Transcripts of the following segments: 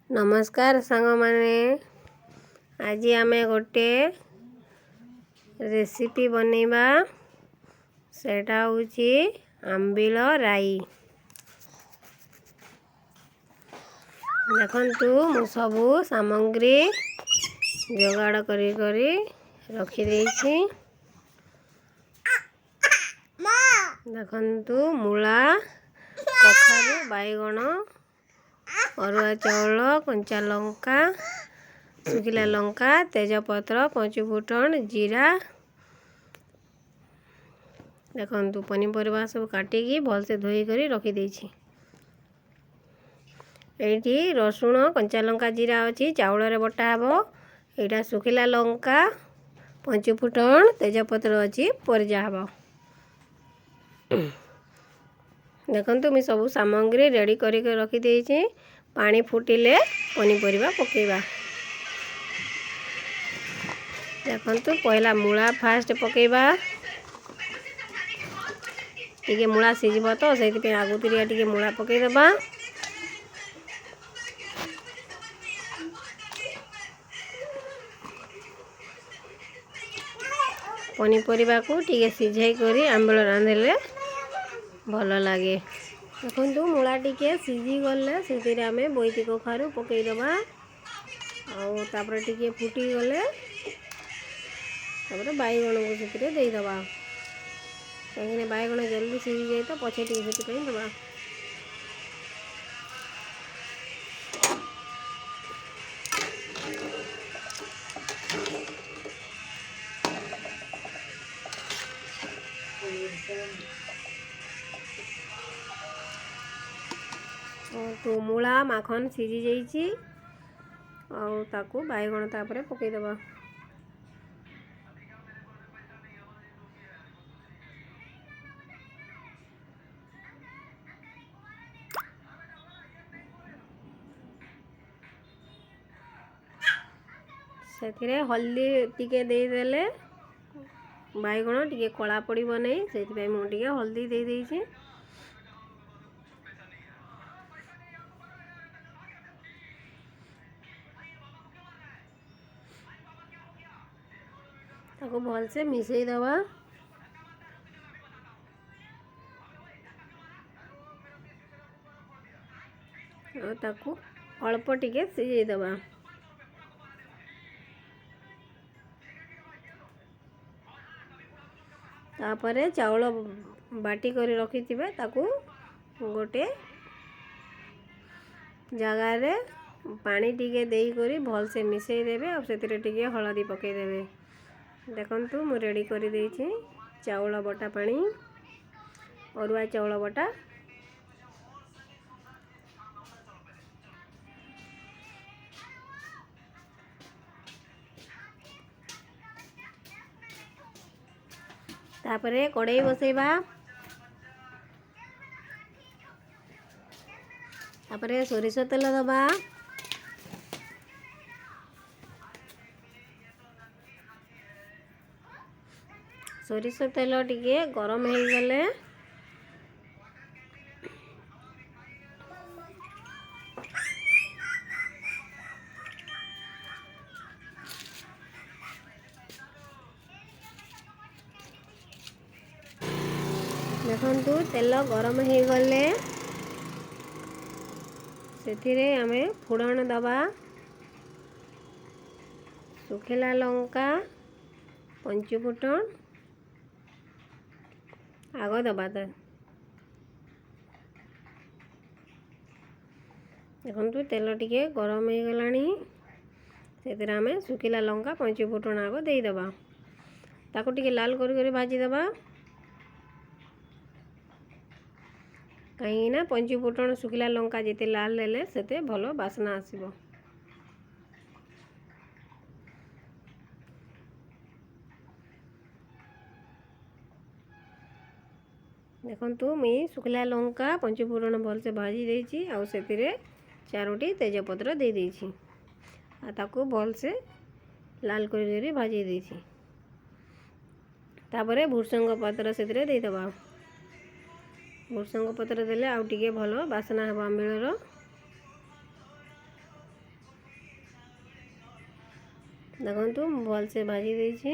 नमस्कार सांग माने आज आम गोटे रेसिपी बनैबा सेटा होची आंबिल राई। देखंतु मु सबु सामग्री जोगाड़ करी करी रखी देछि। देखंतु मूला कखारु बैगण अरुआ चाउल कंचा लंका सुखिला लंका तेजपत्र पचुफुटन जीरा। देखंतु पनीपरिया सब काटिकी भलसे धोई करी रखी देछि। एठी रसुण कंचा लंका जीरा अछि चाउल रे बटा हबो। एटा सुखिला लंका पचुफुटन तेजपत्र अछि परजा हबो। देखंतु मी सब सामग्री रेडी करी के रखी देछि। पानी फुटिले पनीपरिया पकेबा। देखंतु पहला मूला फास्ट पकेबा। टिके मूला सिझबो तो सेति पे आगुतिरिया टिके मूला पकेइ देबा। पनीपरिया को टिके सिझाई करी आंबल रांधले भल लागे। देखंतु मूला टिके सिझी गले सेतिरे आमे बोइती कखारु पकेइ देबा। आउ तापर टिके फुटी गले तापर बैगण को सेतिरे देई देबा। कहीं बैगण जल्दी सिझी जाए तो पछे टिके सेति पे देबा। तो मूला माखन सिझी जाइछि और ताकू बैगण तापरे पकेइ देबा। सेथिरे हल्दी टिके देई देले बैगण टिके कला पड़िबो नै सेति पे मु टिके हल्दी देई देइछि। ताको भल से मिसई देबा। और ताको अल्प टिके सिझेई देबा। तापरे चाउल बाटी करी रखी थिबे ताकू गोटे जगह रे पानी टिके देई करी भल से मिसई देबे और सेतिरे टिके हळदी पकेई देबे। देखंतु मु रेडी करी देइछि चाउल बटा पानी अरुआ चाउल बटा। तापरे कड़ाई बसैबा। तापरे सोरिष तेल दबा। सोरिष तेल टिके गरम हो गले देखंतु तेल गरम हो गले सेथिरे आमे फुड़न दबा। सुखिला लंका पंचफुटन आग दबा। देखंतु तेल टिके गरम हो गलानी सेतिरे आमे सुखिला लंका पंचफुटन आग देई दबा। ताको टिके लाल करी भाजी दबा। कहीं ना पंचफुटन सुखिला लंका जेते लाल लेले सेते भलो बासना आसीबो। देखंतु मी सुखिला लंका पंचफुटन भल से भाजी देइछि और सेतिरे चारोटी तेजपत्र दे देइछि आ ताको भल से लाल करी भाजी देइछि। तापरे भुसंग पत्र सेतिरे देई दबा। भुसंग पत्र देले आउ टिके भलो बासना हबो आंबिलर। देखंतु भलसे भाजी देछि।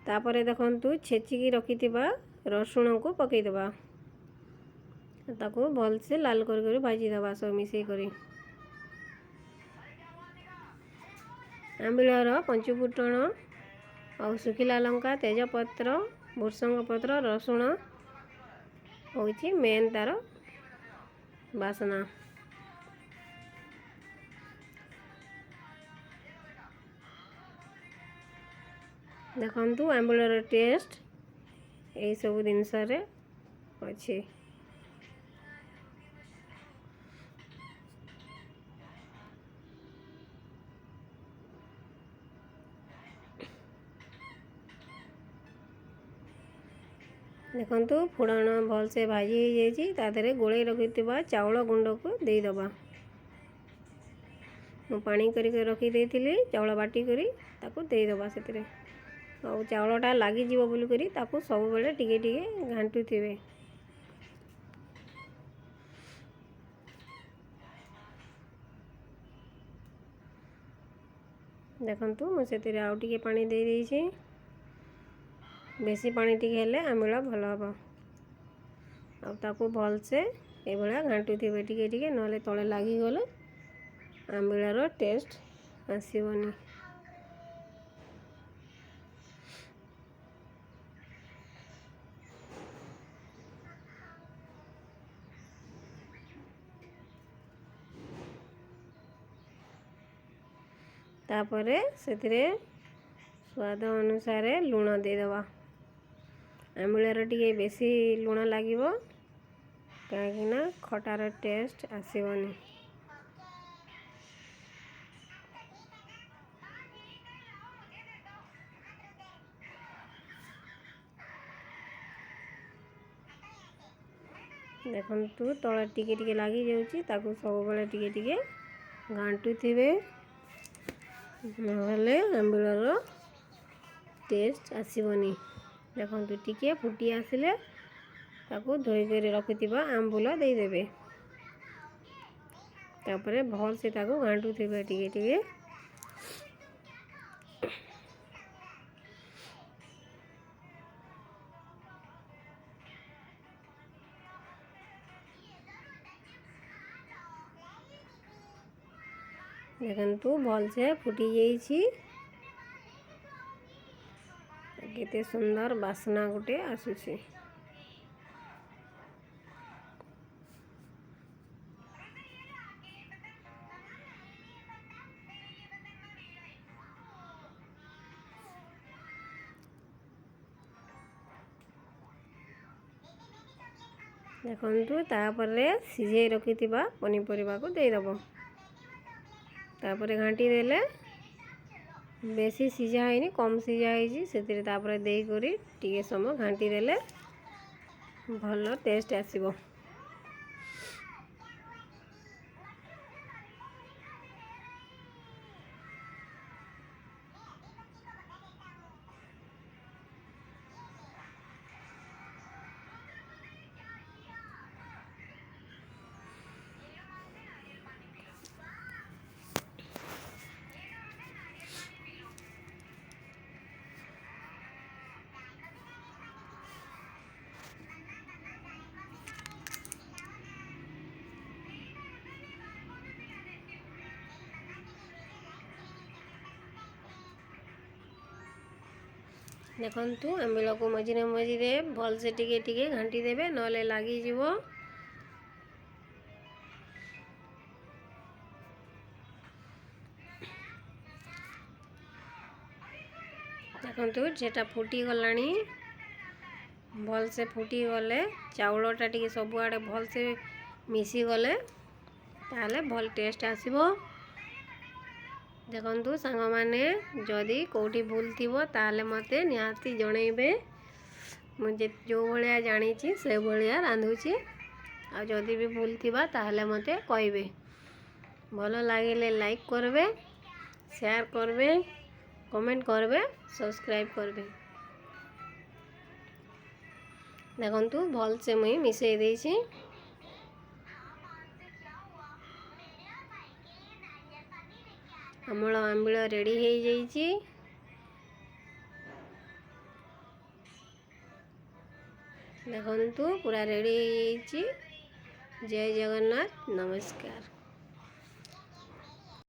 तापरे देखंतु छेचिकी रखिथिबा रसुण को पकई देबा। ताको भलसे लाल कर भाजी देबा सब मिसई करी। आंबिलर पंचफुटण और सुखिला लंका तेजपत्र भृषंग पत्र रसुण होची मेन तार बासना। देखंतु आंबिलर टेस्ट यही सब जिनस अच्छे। देखंतु फुड़न भलसे भाजी हो जाइए। तादेहरे गोले रखिथिबा चाउल गुंड को दे दबा। मु पानी करके रखी देथिली चाउल बाटी करी ताको दे दबा सेतरे। और चाउलटा लागी जीव बोली करी ताको सब बेले टिके टिके घांटू थिबे। देखंतु मु सेतरे आउ टिके पानी दे देछि। बेसी पानी टिके हेले आंबिल भल हम। आ ताको भलसे ए भलिया घांटू थिबे टिके टिके नले तळे लागी गले आंबिलर टेस्ट आसीबनी। तापरे सेतरे स्वाद अनुसार लुण दे दबा। आंबिलर टिके बेसी लुण लागिबो काहेकि ना खटार टेस्ट आसीबनी। देखंतु तळे टिके टिके लागी जाउची ताको सब बेले टिके टिके घांटू थिबे नहले आंबिलर टेस्ट आसीबनी। देखंतु टिके फुटी आसिले ताको धोई कर रखिथिबा आंबुल दे देबे। तापरे भल से ताको घांटू थिबे टिके टिके। देखंतु भल से फुटी जाइछि। केते सुंदर बासना गुटे आसुछि। देखंतु तापरे सिझे रखिथिबा पनीपरिबा को दे दबो। तापरे घांटी देले बेसी सिझा हैनी कम सिझा हैछि सेतिरे तापरे देई करी टिके समय घांटी देले भल टेस्ट आसीबो। देखंतु आंबिल को मझिरे मझिरे भल से टिके टिके घांटी देबे नले लागी जीवो। देखंतु जेटा फुटी गलानी भल से फुटी गले चाउलटा टिके सब आड़े भल से मिसी गले ताले भल टेस्ट आसीबो। देखंतु सांग माने जदि कोठी भूल थिबो ताले मते निहाती जणैबे। मुझे जो भलिया जानिछि से भलिया रांधुछि। आ जदि भी भूल थिबा ताले मते कहबे। भलो लागिले लाइक करबे, शेयर करबे, कमेंट करबे, सब्सक्राइब करबे। देखंतु भल से मुई मिसई देछि। अमल आंबिल रेडी हो जाइए। देखु पूरा रेडी हो जाइए। जय जगन्नाथ, नमस्कार।